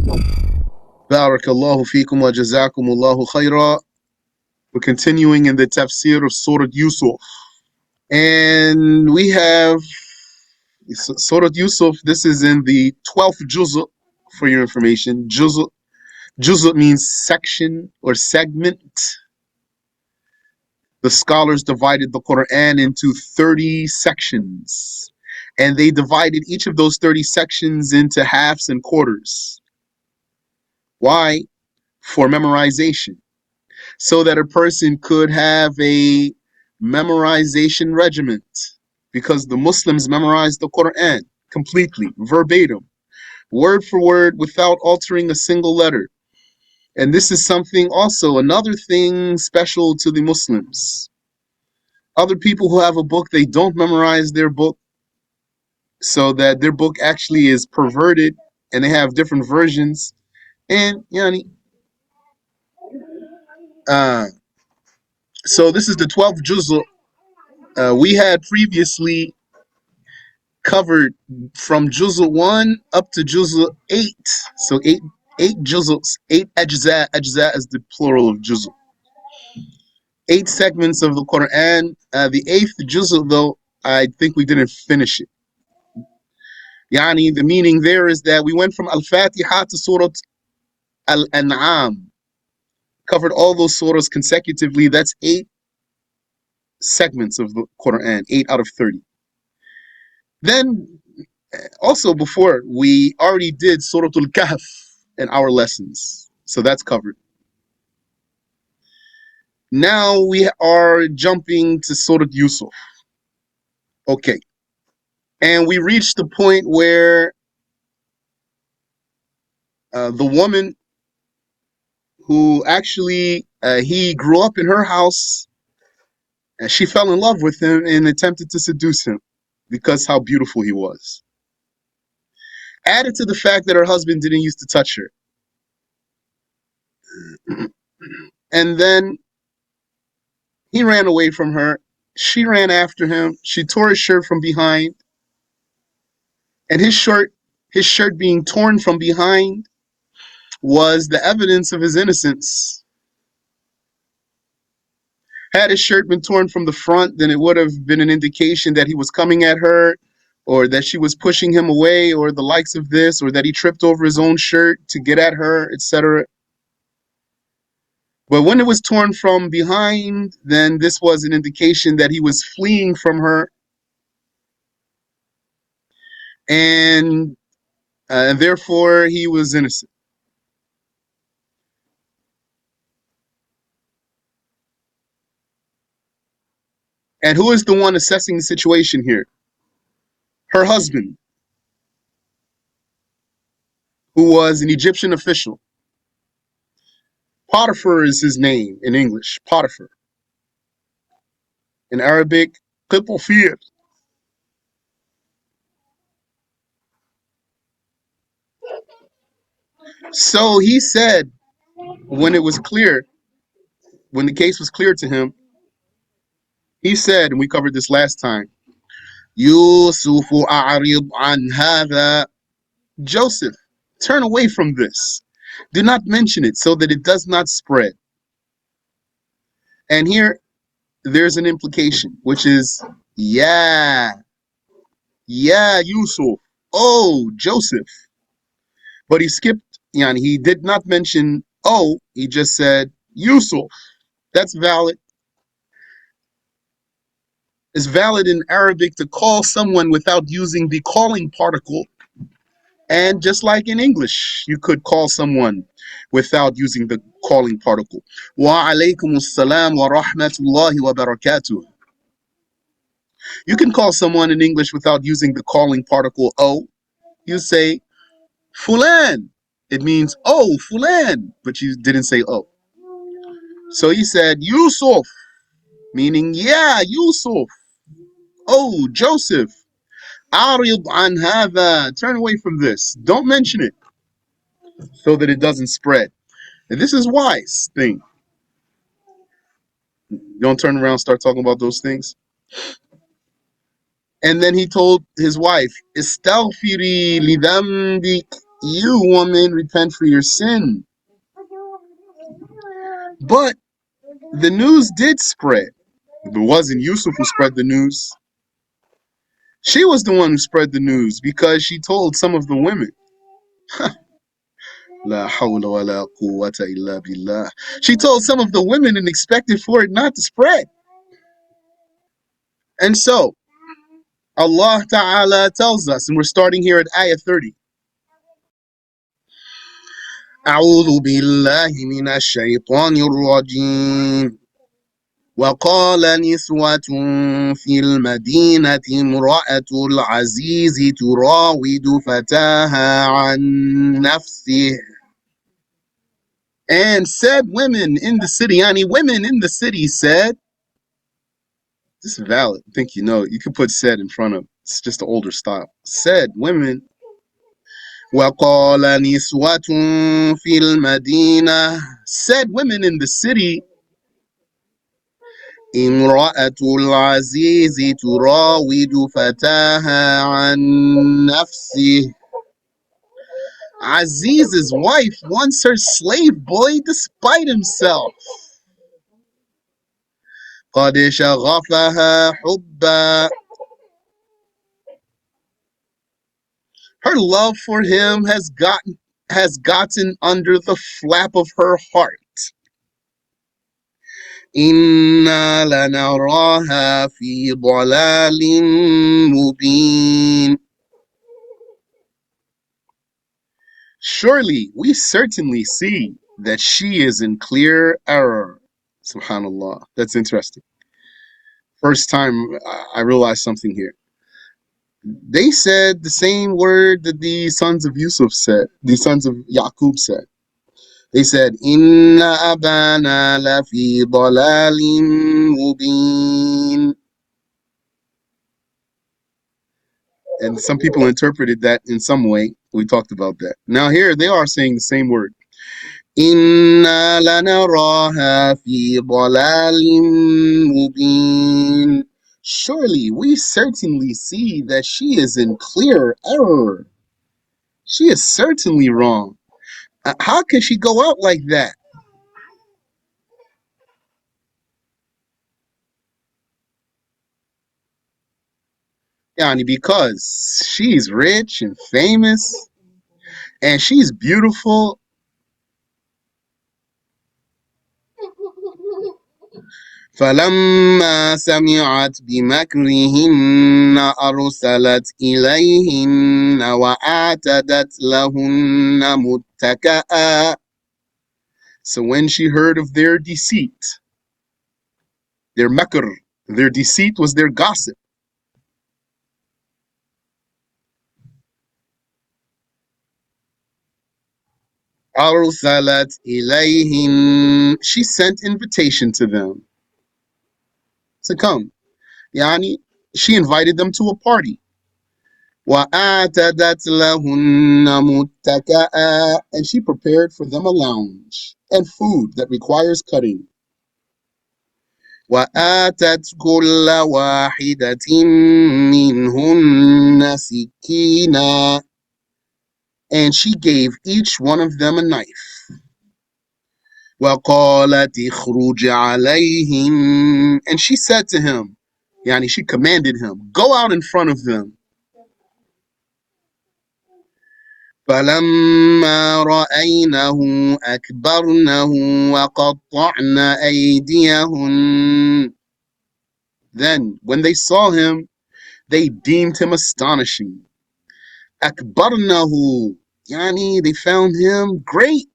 Barakallahu feekum wa jazakumullahu khaira. We're continuing in the Tafsir of Surat Yusuf. And we have Surat Yusuf. This is in the 12th juz' for your information. Juz' means section or segment. The scholars divided the Quran into 30 sections. And they divided each of those 30 sections into halves and quarters. Why? For memorization. So that a person could have a memorization regiment. Because the Muslims memorized the Quran completely, verbatim, word for word, without altering a single letter. And this is something also, another thing special to the Muslims. Other people who have a book, they don't memorize their book, so that their book actually is perverted and they have different versions. And, so this is the 12th juz'. We had previously covered from juz' 1 up to juz' 8. So eight juz's, 8 ajza. Ajza is the plural of juz'. 8 segments of the Quran. The 8th juz', though, I think we didn't finish it. The meaning there is that we went from Al-Fatiha to Surat Al-An'am. Covered all those surahs consecutively. That's 8 segments of the Quran, 8 out of 30. Then, also before, we already did Surah Al-Kahf in our lessons. So that's covered. Now we are jumping to Surah Yusuf. Okay. And we reached the point where the woman who actually, he grew up in her house, and she fell in love with him and attempted to seduce him because how beautiful he was. Added to the fact that her husband didn't used to touch her. And then he ran away from her. She ran after him. She tore his shirt from behind. And his shirt being torn from behind was the evidence of his innocence. Had his shirt been torn from the front, then it would have been an indication that he was coming at her, or that she was pushing him away, or the likes of this, or that he tripped over his own shirt to get at her, etc. But when it was torn from behind, then this was an indication that he was fleeing from her, and therefore he was innocent. And who is the one assessing the situation here? Her husband, who was an Egyptian official. Potiphar is his name in English, Potiphar. In Arabic, Qitofir. So he said, when it was clear, when the case was clear to him, he said, and we covered this last time, Yusuf a'rid an hadha. Joseph, turn away from this. Do not mention it so that it does not spread. And here, there's an implication, which is, yeah, Yusuf. Oh, Joseph. But he skipped, he did not mention, oh, he just said, Yusuf. That's valid. It's valid in Arabic to call someone without using the calling particle. And just like in English, you could call someone without using the calling particle. Wa alaykum assalam wa rahmatullahi wa barakatuh. You can call someone in English without using the calling particle oh. You say fulan. It means oh, fulan, but you didn't say oh. So he said Yusuf, meaning yeah, Yusuf. Oh, Joseph. Arid an hadha. Turn away from this. Don't mention it so that it doesn't spread. And this is wise thing. Don't turn around and start talking about those things. And then he told his wife, Istaghfiri lidambik. You, woman, repent for your sin. But the news did spread. It wasn't Yusuf who spread the news. She was the one who spread the news because she told some of the women. La hawla wa la quwwata illa billah. She told some of the women and expected for it not to spread. And so, Allah Ta'ala tells us, and we're starting here at ayah 30. أعوذ بالله من الشيطان الرجيم وقال نسوة في المدينة امرأة العزيز تراود فتاها عن نفسه. And said women in the city, women in the city said, this is valid. I think you know, you could put said in front of, it's just the older style. Said women, وَقَالَ نِسْوَةٌ فِي الْمَدِينَةِ, said women in the city, امرأة العزيز تراود فتاها عن نفسه. Aziz's wife wants her slave boy despite himself. قد شغفها حبا. Her love for him has gotten under the flap of her heart. إنا لنراها في ضلال مبين. Surely we certainly see that she is in clear error. Subhanallah. That's interesting. First time I realized something here. They said the same word that the sons of Yusuf said, the sons of Yaqub said. They said, Inna abana lafi dalalim mubin. And some people interpreted that in some way. We talked about that. Now here they are saying the same word. Inna lanaraha fi dalalim mubin. Surely we certainly see that she is in clear error. She is certainly wrong. How can she go out like that? Yani, because she's rich and famous and she's beautiful. فلما سمعت بمكرهن أرسلت إليهن وأعتدت لهن متكئا. So when she heard of their deceit, their makr, their deceit was their gossip. أرسلت إليهن, she sent invitation to them to come. Yani, she invited them to a party. وَآتَدَتْ لَهُنَّ مُتَّكَأً, and she prepared for them a lounge and food that requires cutting. وَآتَتْ كُلَّ وَاحِدَةٍ مِّنْهُنَّ سِكِّينًا, and she gave each one of them a knife. وَقَالَتْ اخْرُجْ عَلَيْهِمْ, and she said to him, yani she commanded him, go out in front of them. فَلَمَّا رَأَيْنَهُ أَكْبَرْنَهُ وَقَطَّعْنَ أَيْدِيَهُنَّ, then when they saw him, they deemed him astonishing. أَكْبَرْنَهُ, yani they found him great.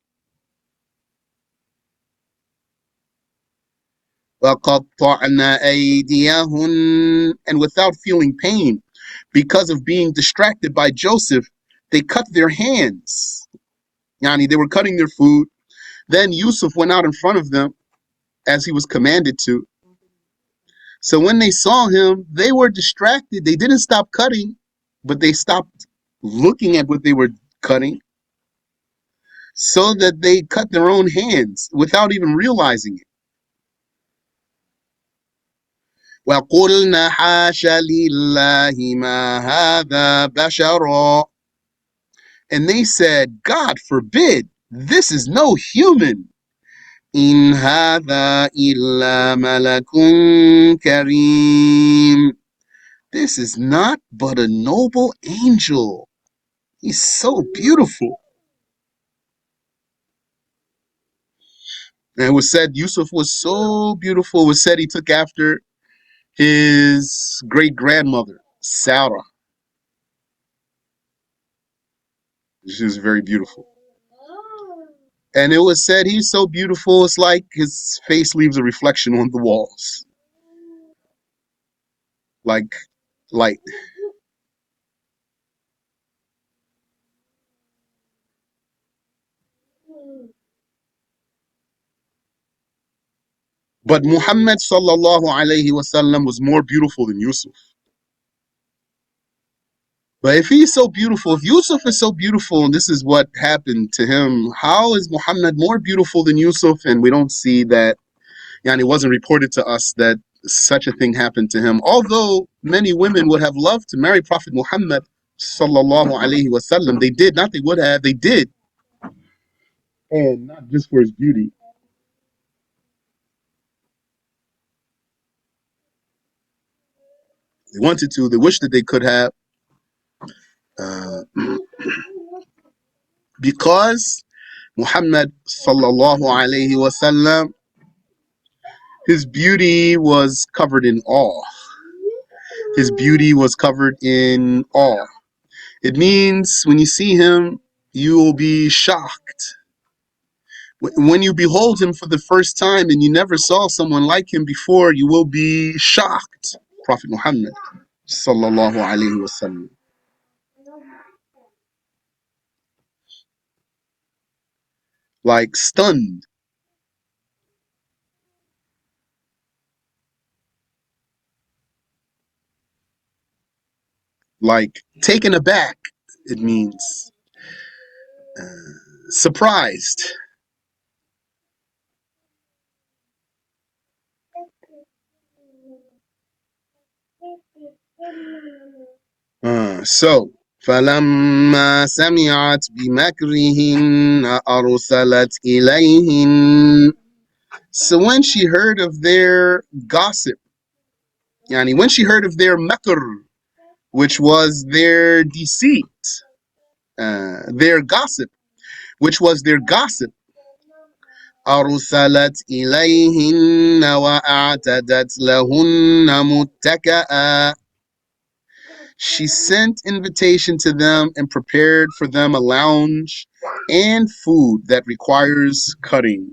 وَقَطَّعْنَ أَيْدِيَهُنَّ, and without feeling pain, because of being distracted by Joseph, they cut their hands. Yani they were cutting their food. Then Yusuf went out in front of them as he was commanded to. So when they saw him, they were distracted. They didn't stop cutting, but they stopped looking at what they were cutting, so that they cut their own hands without even realizing it. وَقُلْنَا حَاشَ لِلَّهِ مَا هَذَا بَشَرًا, And they said, God forbid, this is no human. In hadha illa malakun kareem. This is not but a noble angel. He's so beautiful. And it was said Yusuf was so beautiful. It was said he took after his great grandmother, Sarah. She was very beautiful. And it was said he's so beautiful, it's like his face leaves a reflection on the walls. Like light. But Muhammad sallallahu alayhi wasallam was more beautiful than Yusuf. But if he's so beautiful, if Yusuf is so beautiful, and this is what happened to him, how is Muhammad more beautiful than Yusuf? And we don't see that, and it wasn't reported to us that such a thing happened to him. Although many women would have loved to marry Prophet Muhammad sallallahu alaihi wasallam, they did. Not they would have, they did. And not just for his beauty. They wanted to, they wished that they could have. Uh, because Muhammad sallallahu alaihi wasallam, his beauty was covered in awe. His beauty was covered in awe. It means when you see him, you will be shocked. When you behold him for the first time and you never saw someone like him before, you will be shocked. Prophet Muhammad sallallahu alaihi wasallam. Like stunned. Like taken aback. It means surprised. So فلما سمعت بمكرهن أرسلت إليهن. So when she heard of their gossip, yani when she heard of their makr, which was their deceit, their gossip, which was their gossip, أرسلت إليهن وأعتدت لهن متكئا. She sent invitation to them and prepared for them a lounge and food that requires cutting.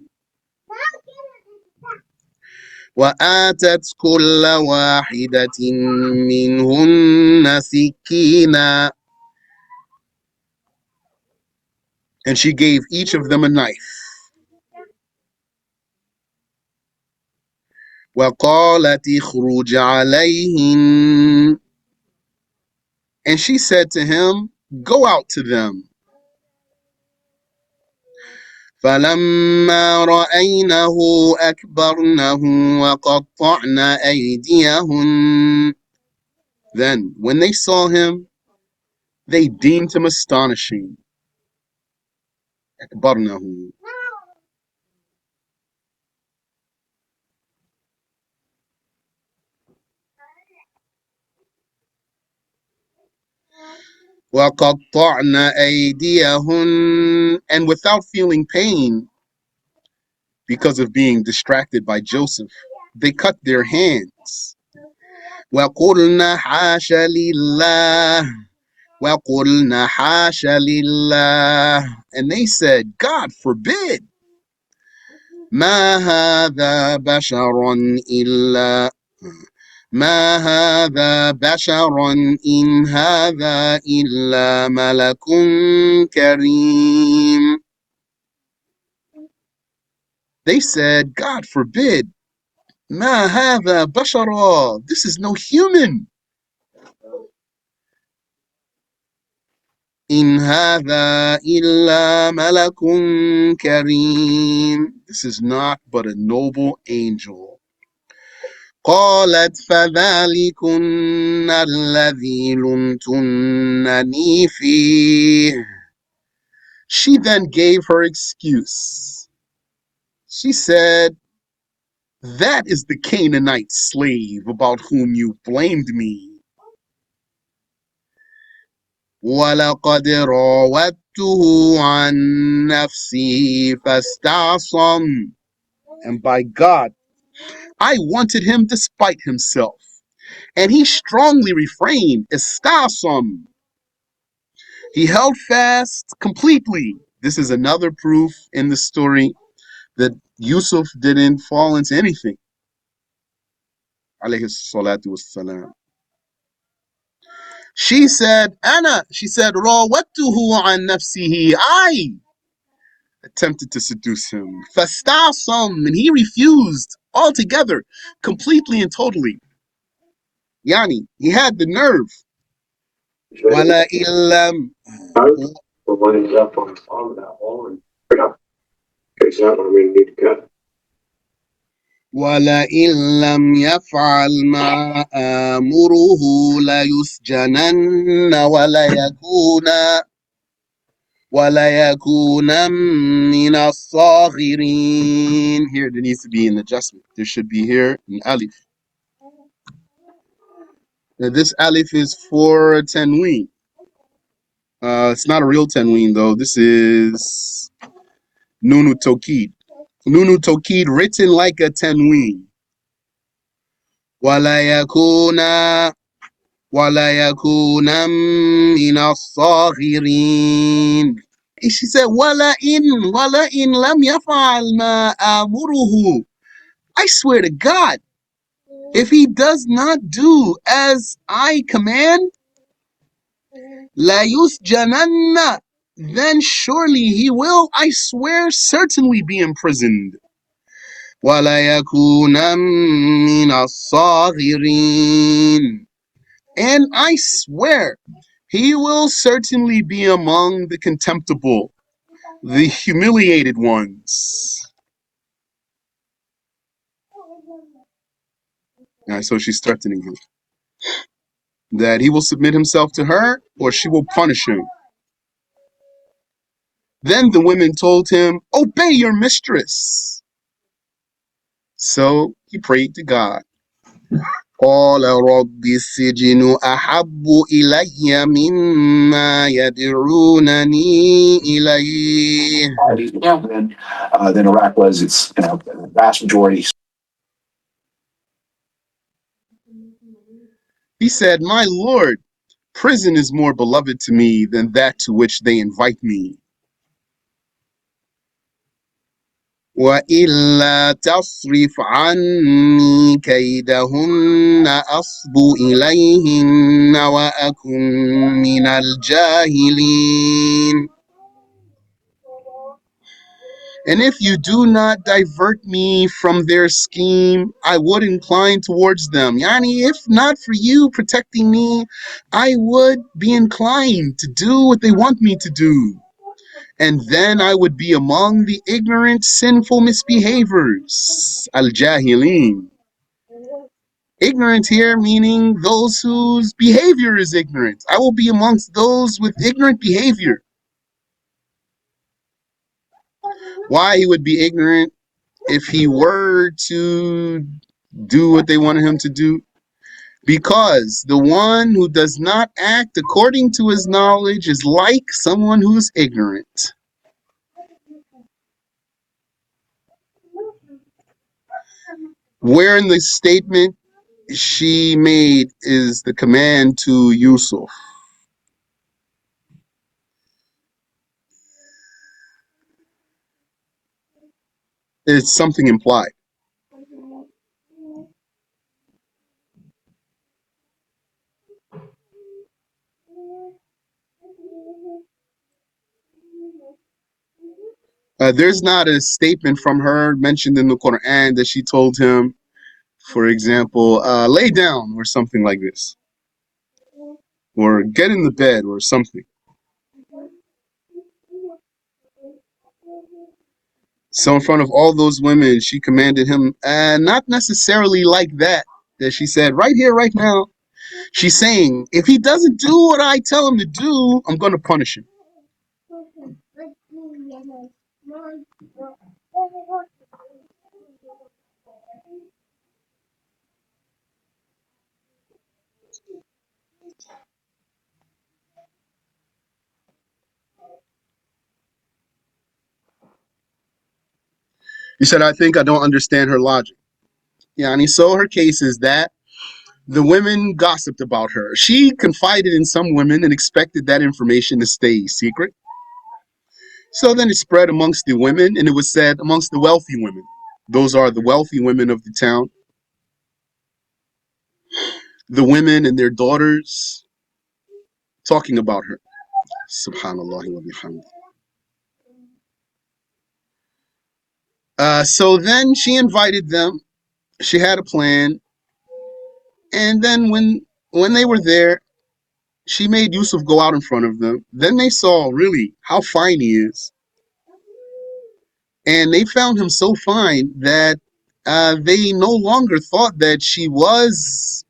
وآتت كل واحدة منهن سكينا. And she gave each of them a knife. وقالت اخرج عليهن. And she said to him, go out to them. فلما رأينه أكبرنه وقطعن أيديهن. Then, when they saw him, they deemed him astonishing. أكبرنه. وقطعن أيديهن. And without feeling pain because of being distracted by Joseph, they cut their hands. وقلن حاش لله. وَقُلْنَا حَاشَ لِلَّهِ. And they said, God forbid. مَا هَذَا بَشَرٌ إِلَّا مَا هَذَا بَشَرٌ إِنْ هَذَا إِلَّا مَلَكٌ كَرِيمٌ. They said, God forbid. مَا هَذَا بَشَرٌ. This is no human. إن هذا إلا ملك كريم. This is not but a noble angel. قالت فذلكن الذي لمتنني فيه. She then gave her excuse. She said, "That is the Canaanite slave about whom you blamed me. وَلَقَدْ رَاوَدتُّهُ عَنْ نَفْسِهِ فَاسْتَعْصَمَ." And by God, I wanted him despite himself, and he strongly refrained. Istasam. He held fast completely. This is another proof in the story that Yusuf didn't fall into anything. Alayhi salatu wassalam. She said, Rawattuhu an nafsihi. I attempted to seduce him. Fastasam. And he refused altogether, completely and totally. Yani, he had the nerve. Wala illam. Up on that wall and pick up. It's not what we need to cut. ولئن لم يفعل ما آمره ليسجنن وليكون من الصاغرين. Here there needs to be an adjustment. There should be here an alif. Now this alif is for tanween. It's not a real tanween though. This is nunu tokid. Nunu tokid written like a tanween. وَلَيَكُونَ مِنَ الصَّاغِرِينَ. She said, وَلَئِن لَمْ يَفْعَلْ مَا آمُرُهُ. I swear to God, if he does not do as I command, لَيُسْجَنَنَّ, then surely he will, I swear, certainly be imprisoned. وَلَيَكُونَ مِنَ الصَّاغِرِينَ. And I swear, he will certainly be among the contemptible, the humiliated ones. So she's threatening him that he will submit himself to her or she will punish him. Then the women told him, "Obey your mistress." So he prayed to God. قال رب السجن أحب إلي مما يدعونني إليه. Than Iraq was. It's the vast majority. He said, "My Lord, prison is more beloved to me than that to which they invite me. وَإِلَّا تَصْرِفْ عَنِّي كَيْدَهُنَّ أَصْبُ إِلَيْهِنَّ وَأَكُنْ مِنَ الْجَاهِلِينَ." And if you do not divert me from their scheme, I would incline towards them. Yani, if not for you protecting me, I would be inclined to do what they want me to do. And then I would be among the ignorant, sinful misbehaviors. Al-Jahilin. Ignorant here meaning those whose behavior is ignorant. I will be amongst those with ignorant behavior. Why he would be ignorant if he were to do what they wanted him to do? Because the one who does not act according to his knowledge is like someone who's ignorant. Where in the statement she made is the command to Yusuf. It's something implied. There's not a statement from her mentioned in the Quran that she told him, for example, lay down or something like this, or get in the bed or something. So in front of all those women, she commanded him, not necessarily like that she said, right here, right now. She's saying, if he doesn't do what I tell him to do, I'm going to punish him. You said, I think I don't understand her logic. Yani, so her case is that the women gossiped about her. She confided in some women and expected that information to stay secret. So then it spread amongst the women, and it was said amongst the wealthy women. Those are the wealthy women of the town, the women and their daughters talking about her. Subhanallah wa bihamdi. So then she invited them. She had a plan, and then when they were there, she made Yusuf go out in front of them. Then they saw really how fine he is, and they found him so fine that they no longer thought that she was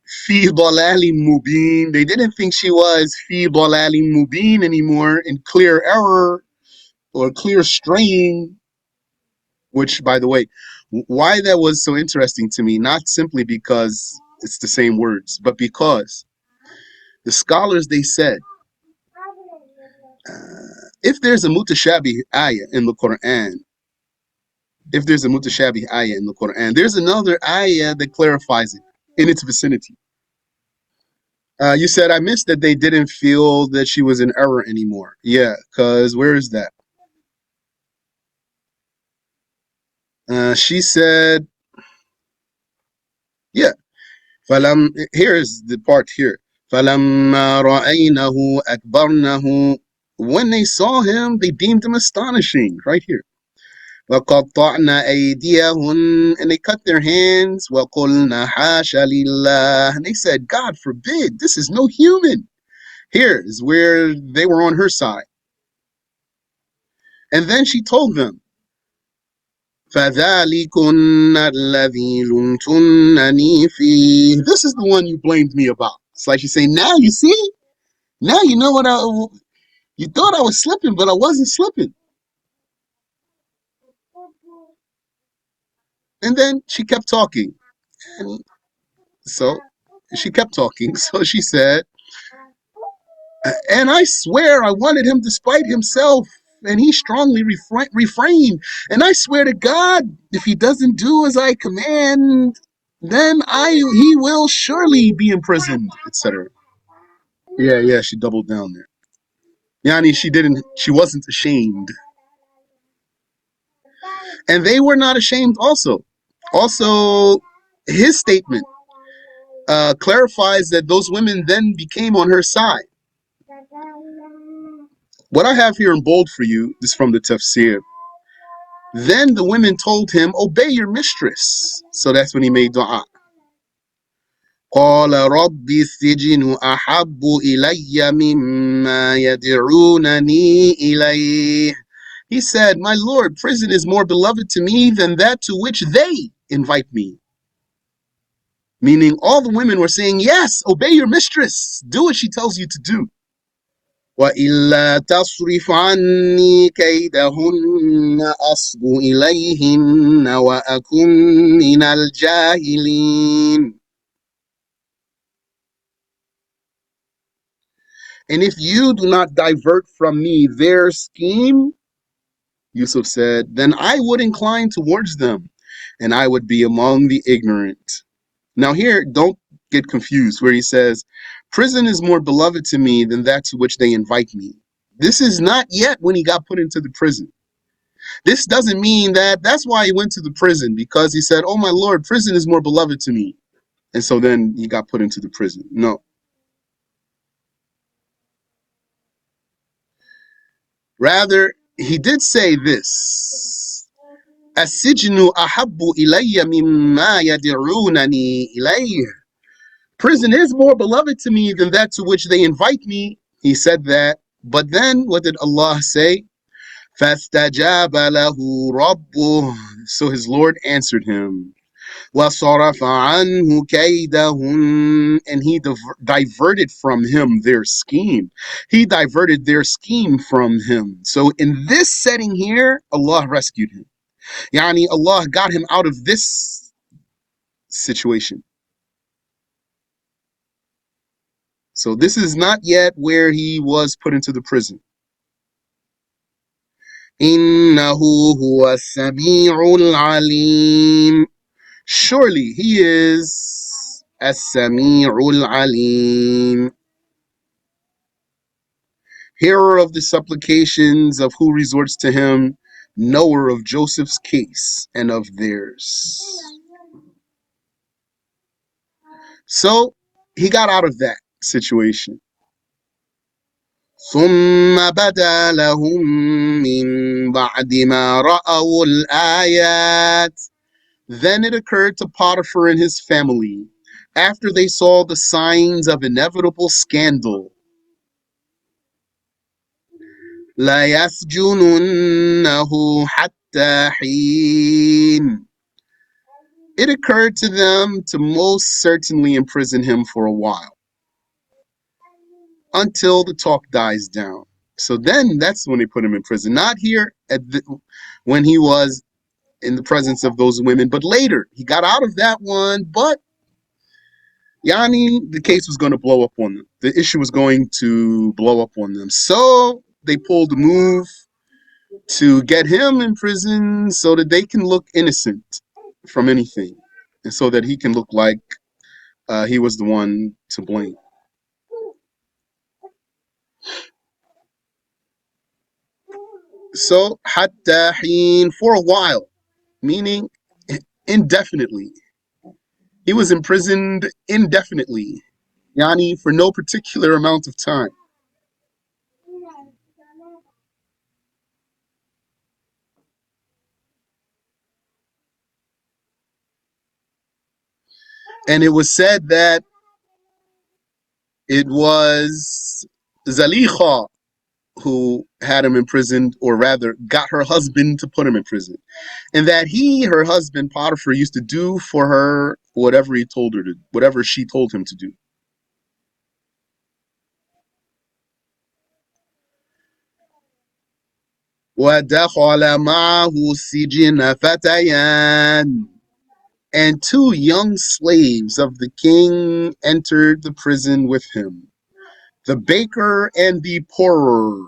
fi dalalin mubin. They didn't think she was fi dalalin mubin anymore, in clear error or clear straying. Which, by the way, why that was so interesting to me, not simply because it's the same words, but because the scholars, they said, if there's a mutashabih ayah in the Quran, there's another ayah that clarifies it in its vicinity. You said, I missed that they didn't feel that she was in error anymore. Yeah, because where is that? She said, yeah, here is the part here. فَلَمَّا رَأَيْنَهُ أَكْبَرْنَهُ. When they saw him, they deemed him astonishing. Right here. وَقَطَّعْنَا أَيْدِيَهُنْ. And they cut their hands. وَقُلْنَا حَاشَ لِلَّهِ. And they said, God forbid, this is no human. Here is where they were on her side. And then she told them, فَذَلِكُنَّ الَّذِي لُمْتُنَّنِي فِيهِ. This is the one you blamed me about. It's like she's saying, now you see? Now you know what you thought I was slipping, but I wasn't slipping. And then she kept talking. And so she kept talking. So she said, and I swear I wanted him despite himself. And he strongly refrained. And I swear to God, if he doesn't do as I command, then he will surely be imprisoned, etc. Yeah, she doubled down there. Yani, she wasn't ashamed. And they were not ashamed also. Also, his statement clarifies that those women then became on her side. What I have here in bold for you is from the Tafsir. Then the women told him, obey your mistress. So that's when he made dua. قال رب السجن أحب إلي مما يدعونني إليه. He said, my Lord, prison is more beloved to me than that to which they invite me. Meaning all the women were saying, yes, obey your mistress. Do what she tells you to do. وَإِلَّا تَصْرِفْ عَنِّي كَيْدَهُنَّ أَصْبُ إِلَيْهِنَّ وَأَكُنْ مِنَ الْجَاهِلِينَ. And if you do not divert from me their scheme, Yusuf said, then I would incline towards them, and I would be among the ignorant. Now here, don't get confused where he says, prison is more beloved to me than that to which they invite me. This is not yet when he got put into the prison. This doesn't mean that's why he went to the prison, because he said, oh my Lord, prison is more beloved to me. And so then he got put into the prison. No. Rather, he did say this. السجن أحب إلي مما يدعونني إليه. Prison is more beloved to me than that to which they invite me. He said that. But then what did Allah say? فَاسْتَجَابَ لَهُ رَبُّهُ. So his Lord answered him. وَصَرَفَ عَنْهُ كَيْدَهُنَّ, and he diverted from him their scheme. He diverted their scheme from him. So in this setting here, Allah rescued him. Yani Allah got him out of this situation. So this is not yet where he was put into the prison. إِنَّهُ هُوَ السَّمِيعُ الْعَلِيمُ. Surely he is as-Sami'ul Alim, hearer of the supplications of who resorts to him, knower of Joseph's case and of theirs. So he got out of that situation. ثم بدا لهم من بعد ما رأوا الآيات. Then it occurred to Potiphar and his family, after they saw the signs of inevitable scandal, لَيَسْجُنُنَّهُ حَتَّى حِينٍ. It occurred to them to most certainly imprison him for a while, until the talk dies down. So then that's when they put him in prison. Not here when he was in the presence of those women, but later. He got out of that one, but Yani, the case was going to blow up on them. The issue was going to blow up on them. So they pulled a move to get him in prison so that they can look innocent from anything, and so that he can look like he was the one to blame. So, hatta heen, for a while, meaning indefinitely. He was imprisoned indefinitely, Yani, for no particular amount of time. And it was said that it was Zalicha who had him imprisoned, or rather got her husband to put him in prison. And that her husband, Potiphar, used to do for her whatever he told her to, whatever she told him to do. وَدَخَلَ مَعَهُ السِّجْنَ فَتَيَانِ, and two young slaves of the king entered the prison with him, the baker and the pourer.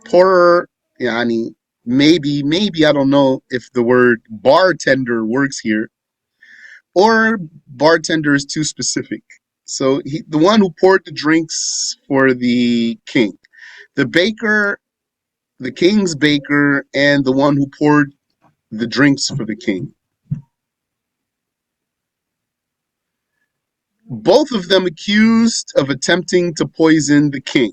Pourer, yani, maybe I don't know if the word bartender works here, or bartender is too specific. So the one who poured the drinks for the king, the baker, the king's baker, and the one who poured the drinks for the king. Both of them accused of attempting to poison the king.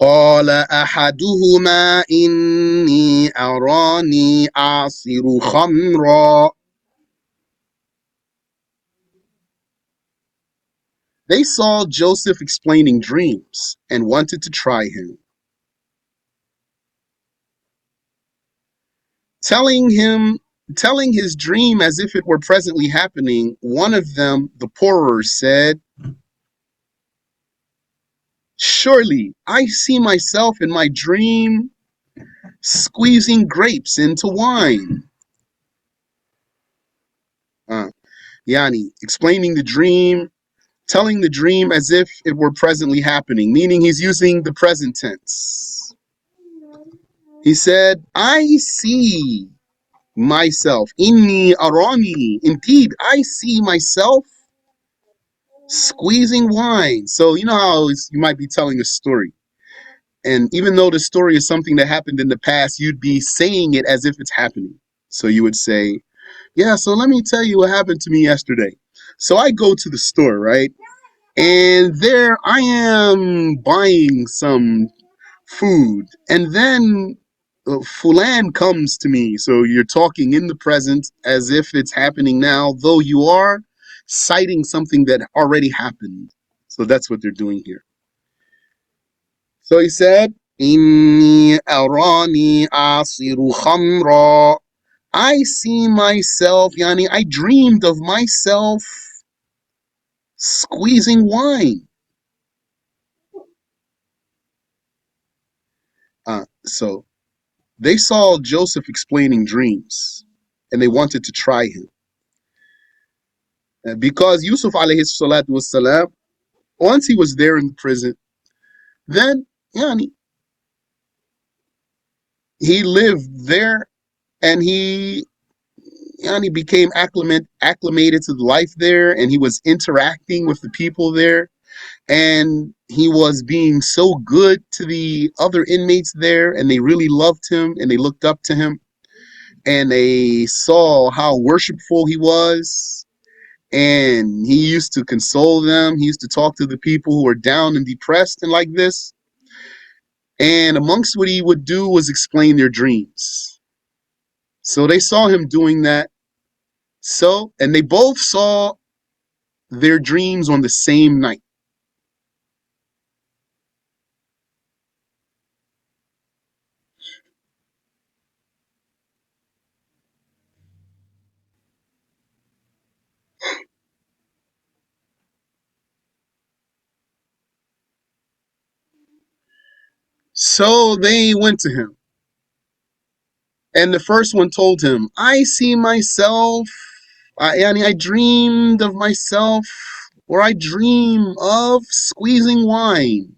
قال أحدهما إني أراني أعصر خمرا. They saw Joseph explaining dreams and wanted to try him. Telling his dream as if it were presently happening, one of them, the pourer, said, "Surely I see myself in my dream squeezing grapes into wine." Yani, explaining the dream, telling the dream as if it were presently happening, meaning he's using the present tense. He said, I see myself. Inni arani. Indeed, I see myself squeezing wine. So you know how you might be telling a story, and even though the story is something that happened in the past, you'd be saying it as if it's happening. So you would say, yeah, so let me tell you what happened to me yesterday. So I go to the store, right? And there I am buying some food, and then Fulan comes to me. So you're talking in the present as if it's happening now, though you are citing something that already happened. So that's what they're doing here. So he said, Inni arani asiru khamra. I see myself, yani I dreamed of myself squeezing wine. So they saw Joseph explaining dreams and they wanted to try him. Because Yusuf alayhi salatu wasalam, once he was there in prison, then yani, he lived there and he yani, became acclimated to the life there, and he was interacting with the people there, and he was being so good to the other inmates there, and they really loved him and they looked up to him, and they saw how worshipful he was, and he used to console them. He used to talk to the people who were down and depressed and like this. And amongst what he would do was explain their dreams. So they saw him doing that. So, and they both saw their dreams on the same night. So they went to him. And the first one told him, I see myself, I dreamed of myself, or I dream of squeezing wine.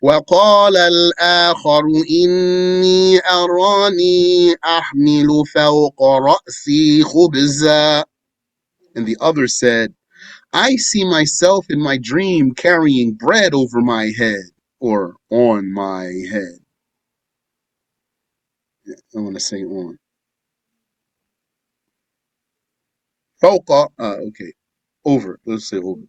وقال الآخر إني أراني أحمل فوق رأسي خبزا. And the other said, I see myself in my dream carrying bread over my head, or on my head. I want to say on. فوق, okay. Over. Let's say over.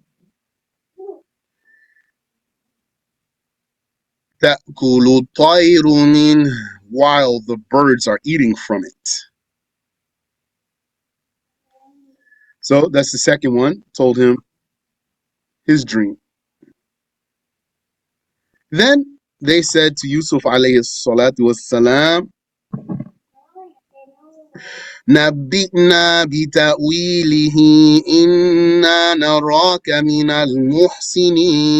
تأكل الطير منه, while the birds are eating from it. So that's the second one. Told him his dream. Then they said to Yusuf alayhi salatu wassalam, نبئنا بتأويله إنا نراك من المحسنين.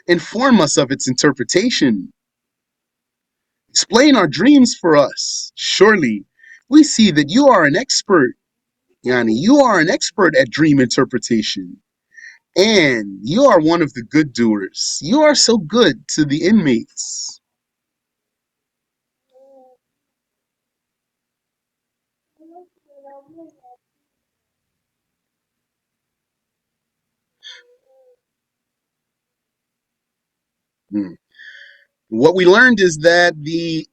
Inform us of its interpretation. Explain our dreams for us. Surely we see that you are an expert. Yani, you are an expert at dream interpretation. And you are one of the good doers. You are so good to the inmates. Hmm. What we learned is that the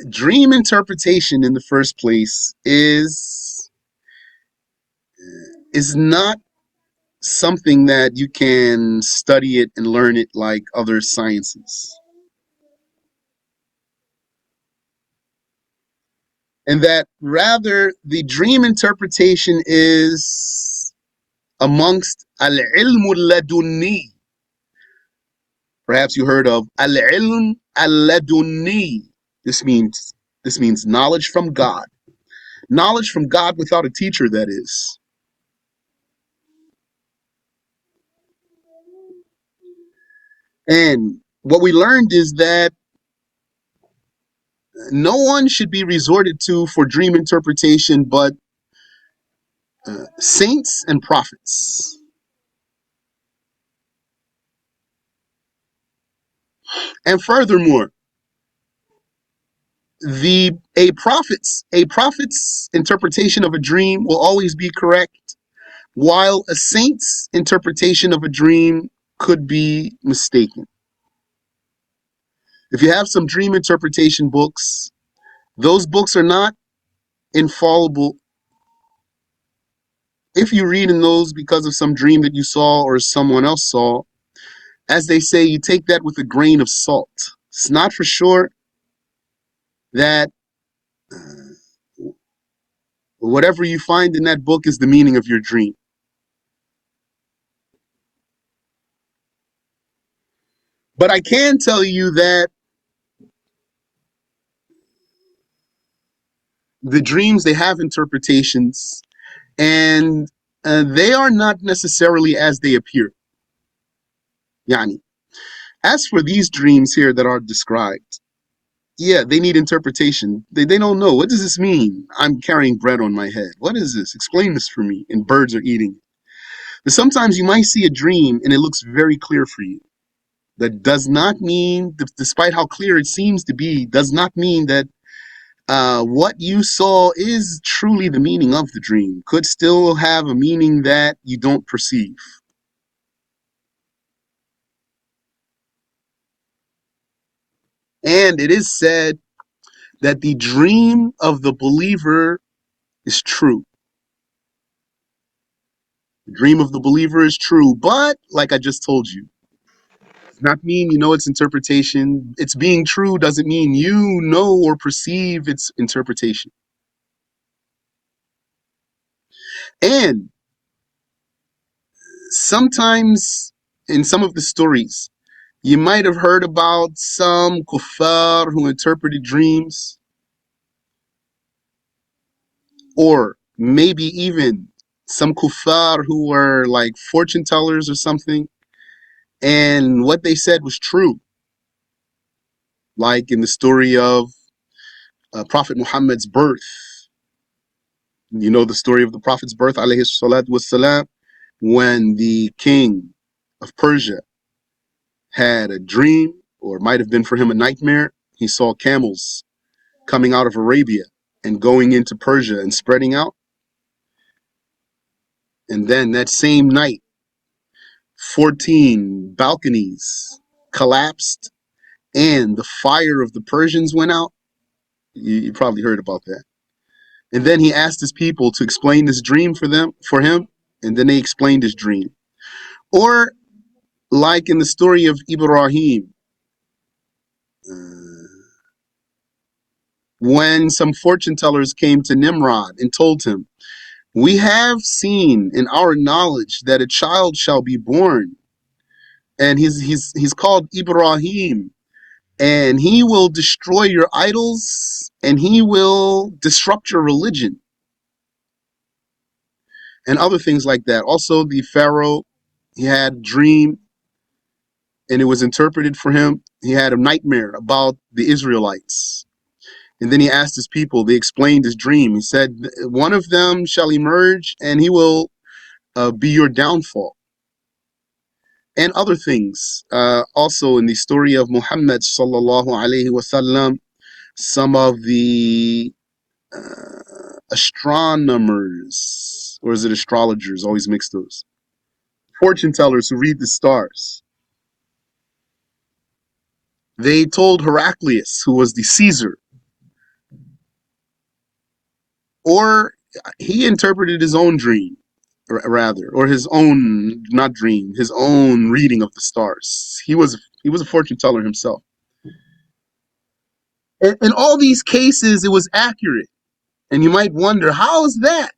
dream interpretation in the first place is not something that you can study it and learn it like other sciences. And that rather the dream interpretation is amongst al-ilm al-ladunni. Perhaps you heard of al-ilm al-ladunni. This means knowledge from God. Knowledge from God without a teacher, that is. And what we learned is that no one should be resorted to for dream interpretation but saints and prophets. And furthermore, a prophet's interpretation of a dream will always be correct, while a saint's interpretation of a dream could be mistaken. If you have some dream interpretation books, those books are not infallible. If you read in those because of some dream that you saw or someone else saw, as they say, you take that with a grain of salt. It's not for sure. that whatever you find in that book is the meaning of your dream. But I can tell you that the dreams, they have interpretations, and they are not necessarily as they appear. Yani, as for these dreams here that are described, yeah, they need interpretation. They don't know. What does this mean? I'm carrying bread on my head. What is this? Explain this for me. And birds are eating. But sometimes you might see a dream and it looks very clear for you. That does not mean, despite how clear it seems to be, does not mean that what you saw is truly the meaning of the dream. Could still have a meaning that you don't perceive. And it is said that the dream of the believer is true. The dream of the believer is true, but like I just told you, does not mean you know its interpretation. Its being true doesn't mean you know or perceive its interpretation. And sometimes in some of the stories, you might have heard about some kuffar who interpreted dreams, or maybe even some kuffar who were like fortune tellers or something, and what they said was true. Like in the story of Prophet Muhammad's birth. You know the story of the Prophet's birth, alayhi salatu wassalam, when the king of Persia had a dream, or it might have been for him a nightmare. He saw camels coming out of Arabia and going into Persia and spreading out. And then that same night, 14 balconies collapsed and the fire of the Persians went out. You probably heard about that. And then he asked his people to explain this dream for him, and then they explained his dream. Or like in the story of Ibrahim, when some fortune tellers came to Nimrod and told him, "We have seen in our knowledge that a child shall be born, and he's called Ibrahim, and he will destroy your idols, and he will disrupt your religion," and other things like that. Also, the Pharaoh, he had a dream, and it was interpreted for him. He had a nightmare about the Israelites. And then he asked his people, they explained his dream. He said, one of them shall emerge and he will be your downfall. And other things. Also in the story of Muhammad sallallahu alayhi wasallam, some of the astronomers, or is it astrologers? Always mix those. Fortune tellers who read the stars. They told Heraclius, who was the Caesar, or he interpreted his own dream, rather, or his own, not dream, his own reading of the stars. He was a fortune teller himself. In all these cases, it was accurate. And you might wonder, how is that?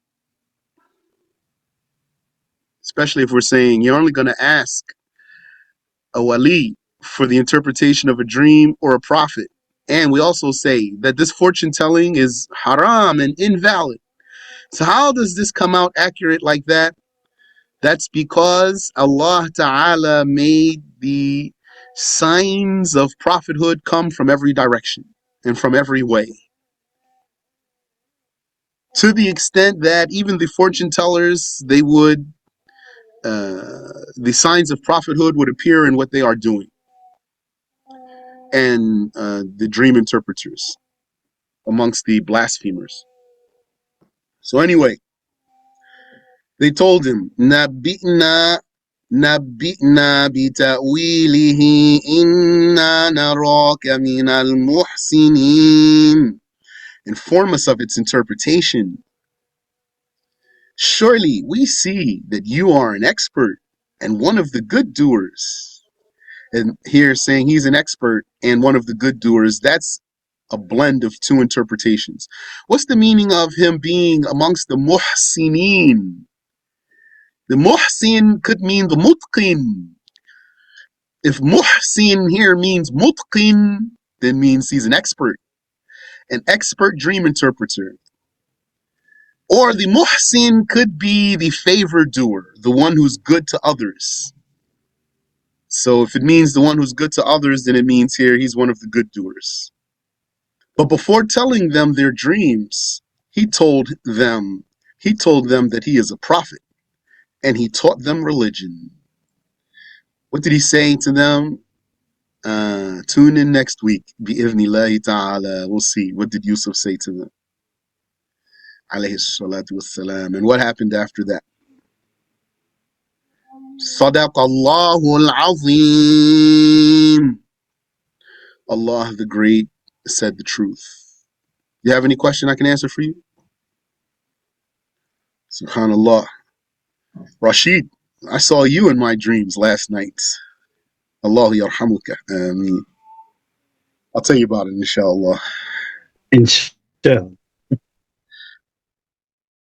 Especially if we're saying you're only going to ask a wali for the interpretation of a dream or a prophet. And we also say that this fortune telling is haram and invalid. So how does this come out accurate like that? That's because Allah Ta'ala made the signs of prophethood come from every direction and from every way. To the extent that even the fortune tellers, they would, the signs of prophethood would appear in what they are doing. And the dream interpreters amongst the blasphemers. So anyway, they told him, Nabi'na bita'wilihi inna naraka minal muhsinin. Inform us of its interpretation. Surely we see that you are an expert and one of the good doers. And here saying he's an expert and one of the good doers, that's a blend of two interpretations. What's the meaning of him being amongst the muhsinin? The muhsin could mean the mutqin. If muhsin here means mutqin, then means he's an expert dream interpreter. Or the muhsin could be the favor doer, the one who's good to others. So if it means the one who's good to others, then it means here he's one of the good doers. But before telling them their dreams, he told them that he is a prophet, and he taught them religion. What did he say to them? Tune in next week. Bi'ivnillahi ta'ala. We'll see. What did Yusuf say to them? Alayhi salatu wassalam. And what happened after that? Sadaqallahu al-azim. Allah the Great said the truth. You have any question I can answer for you? Subhanallah. Rashid, I saw you in my dreams last night. Allah yarhamuka. I'll tell you about it, inshallah. Inshallah.